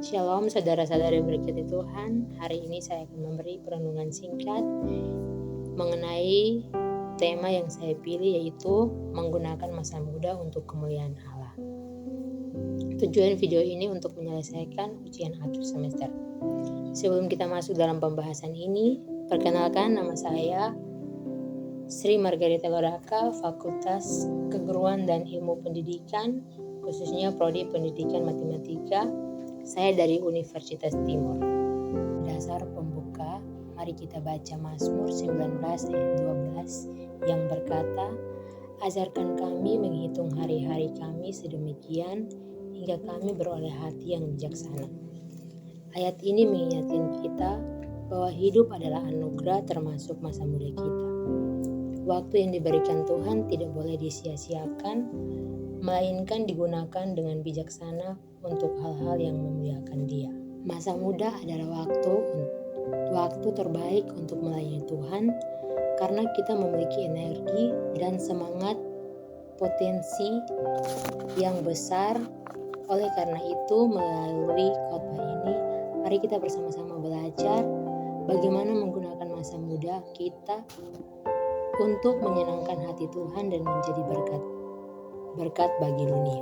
Shalom saudara-saudari berkati Tuhan. Hari ini saya akan memberi perenungan singkat mengenai tema yang saya pilih, yaitu menggunakan masa muda untuk kemuliaan Allah. Tujuan video ini untuk menyelesaikan ujian akhir semester. Sebelum kita masuk dalam pembahasan ini, perkenalkan, nama saya Sri Margarita Lodaka, Fakultas Keguruan dan Ilmu Pendidikan, khususnya Prodi Pendidikan Matematika. Saya dari Universitas Timur. Dasar pembuka, mari kita baca Mazmur 19 ayat 12 yang berkata, "Ajarkan kami menghitung hari-hari kami sedemikian, hingga kami beroleh hati yang bijaksana." Ayat ini mengingatkan kita bahwa hidup adalah anugerah, termasuk masa muda kita. Waktu yang diberikan Tuhan tidak boleh disia-siakan, melainkan digunakan dengan bijaksana untuk hal-hal yang memuliakan Dia. Masa muda adalah waktu terbaik untuk melayani Tuhan, karena kita memiliki energi dan semangat potensi yang besar. Oleh karena itu, melalui khotbah ini, mari kita bersama-sama belajar bagaimana menggunakan masa muda kita untuk menyenangkan hati Tuhan dan menjadi berkat bagi dunia.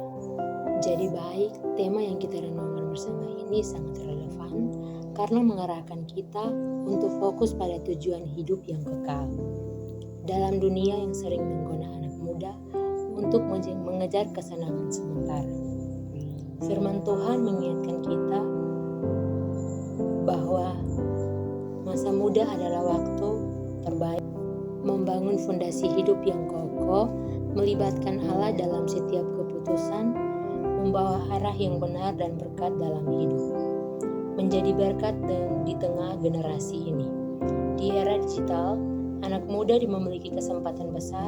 Jadi baik, tema yang kita renungkan bersama ini sangat relevan karena mengarahkan kita untuk fokus pada tujuan hidup yang kekal. Dalam dunia yang sering menggoda anak muda untuk mengejar kesenangan sementara, firman Tuhan mengingatkan kita bahwa masa muda adalah waktu terbaik membangun fondasi hidup yang kokoh, melibatkan Allah dalam setiap keputusan, membawa arah yang benar dan berkat dalam hidup. Menjadi berkat di tengah generasi ini. Di era digital, anak muda memiliki kesempatan besar.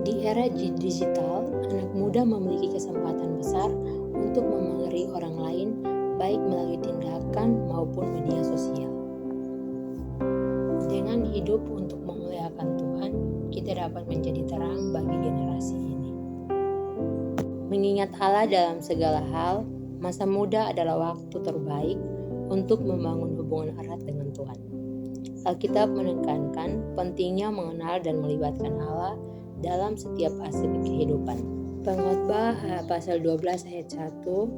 Di era digital, anak muda memiliki kesempatan besar untuk memengaruhi orang lain, baik melalui tindakan maupun media sosial. Dengan hidup untuk memuliakan Tuhan, kita dapat menjadi terang bagi generasi ini. Mengingat Allah dalam segala hal, masa muda adalah waktu terbaik untuk membangun hubungan erat dengan Tuhan. Alkitab menekankan pentingnya mengenal dan melibatkan Allah dalam setiap aspek kehidupan. Pengkhotbah pasal 12 ayat 1,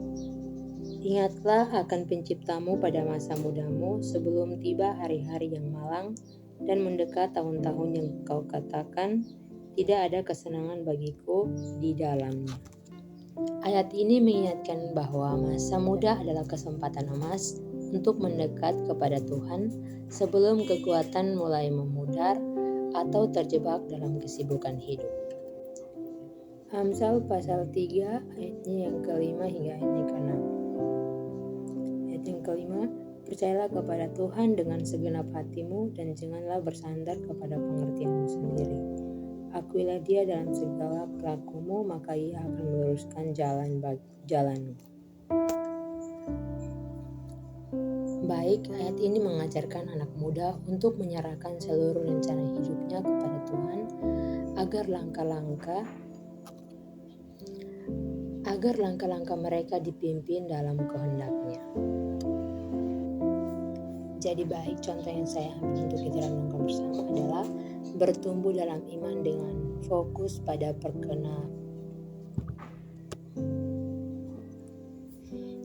"Ingatlah akan penciptamu pada masa mudamu, sebelum tiba hari-hari yang malang dan mendekat tahun-tahun yang kau katakan, tidak ada kesenangan bagiku di dalamnya." Ayat ini mengingatkan bahwa masa muda adalah kesempatan emas untuk mendekat kepada Tuhan sebelum kekuatan mulai memudar atau terjebak dalam kesibukan hidup. Amsal pasal 3 ayatnya yang kelima hingga ayatnya ke-6. Ayat yang kelima, "Percayalah kepada Tuhan dengan segenap hatimu dan janganlah bersandar kepada pengertianmu sendiri. Akuilah Dia dalam segala lakumu, maka Ia akan meluruskan jalanmu." Baik, ayat ini mengajarkan anak muda untuk menyerahkan seluruh rencana hidupnya kepada Tuhan agar langkah-langkah mereka dipimpin dalam kehendak-Nya. Jadi baik, contoh yang saya ambil untuk kita renungkan bersama adalah bertumbuh dalam iman dengan fokus pada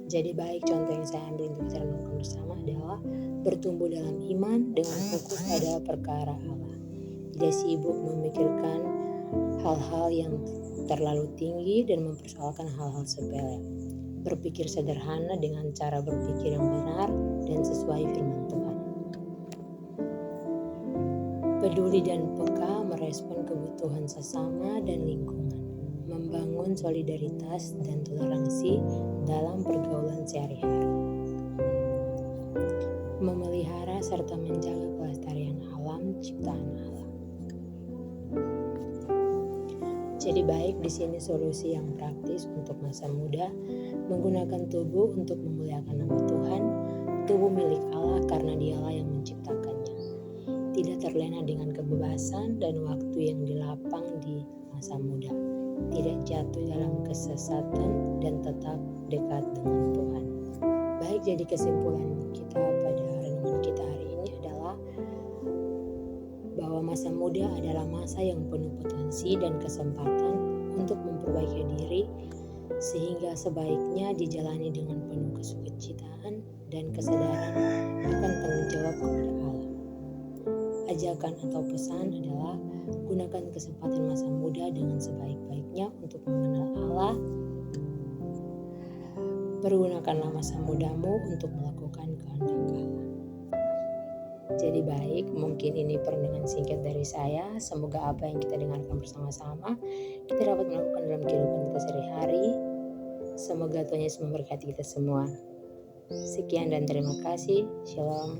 Jadi baik, contoh yang saya ambil untuk kita renungkan bersama adalah bertumbuh dalam iman dengan fokus pada perkara Allah. Tidak sibuk memikirkan hal-hal yang terlalu tinggi dan mempersoalkan hal-hal sepele. Berpikir sederhana dengan cara berpikir yang benar dan sesuai firman Tuhan. Peduli dan peka merespon kebutuhan sesama dan lingkungan. Membangun solidaritas dan toleransi dalam pergaulan sehari-hari. Memelihara serta menjaga kelestarian alam ciptaan Allah. Jadi baik, di sini solusi yang praktis untuk masa muda, menggunakan tubuh untuk memuliakan nama Tuhan, tubuh milik Allah karena Dialah yang menciptakannya. Tidak terlena dengan kebebasan dan waktu yang dilapang di masa muda. Tidak jatuh dalam kesesatan dan tetap dekat dengan Tuhan. Baik, jadi kesimpulan kita pada renungan kita hari ini adalah bahwa masa muda adalah masa yang penuh potensi dan kesempatan untuk memperbaiki diri, sehingga sebaiknya dijalani dengan penuh kesukacitaan dan kesadaran akan tanggung jawab kepada Allah. Ajakan atau pesan adalah gunakan kesempatan masa muda dengan sebaik-baiknya untuk mengenal Allah. Pergunakanlah masa mudamu untuk melakukan kehendak Allah. Jadi baik, mungkin ini perenungan singkat dari saya. Semoga apa yang kita dengarkan bersama-sama kita dapat melakukan dalam kehidupan kita sehari-hari. Semoga Tuhan Yesus memberkati kita semua. Sekian dan terima kasih. Shalom.